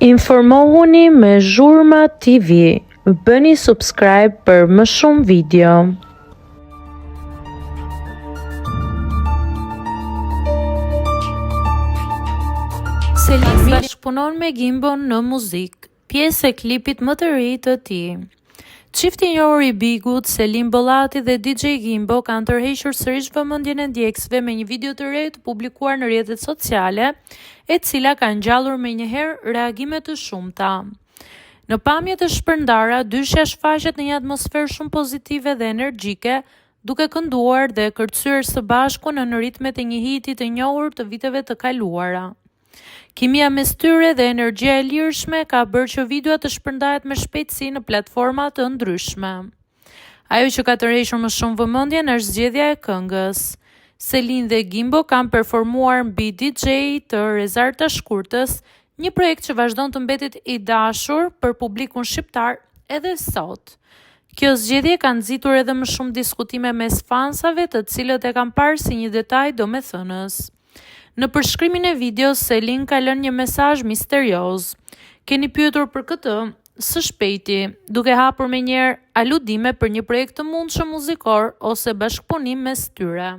Informohuni me Zhurma TV. Bëni subscribe për më shumë video. Selin bashkëpunon me Gimbon në muzikë, pjesë e klipit më të ri të tij. Çifti i njohur i Bigut, Selim Bollati dhe DJ Gimbo kanë tërhequr sërish vëmendjen e ndjekësve me një video të re të publikuar në rrjetet sociale, e cila ka ngjallur menjëherë reagime të shumta. Në pamje të shpërndara, dyshja shfaqet në një atmosferë shumë pozitive dhe energjike, duke kënduar dhe kërcyer së bashku në ritmet e një hiti të njohur të viteve të kaluara. Kimia mes tyre dhe energjia e lirshme ka bërë që videoa të shpërndahet me shpejtësi në platforma të ndryshme. Ajo që ka tërhequr më shumë vëmendjen është zgjedhja e këngës. Selin dhe Gimbo kanë performuar mbi DJ të Rezar Tashkurtës, një projekt që vazhdon të mbetet i dashur për publikun shqiptar edhe sot. Kjo zgjedhje ka nxitur edhe më shumë diskutime mes fansave, të cilët e kanë parë si një detaj domethënës. Në përshkrimin e videos, Selin ka lënë një mesazh misterioz. Keni pyetur për këtë? Së shpejti, duke hapur menjëherë aludime për një projekt të mundshëm muzikor ose bashkëpunim mes tyre.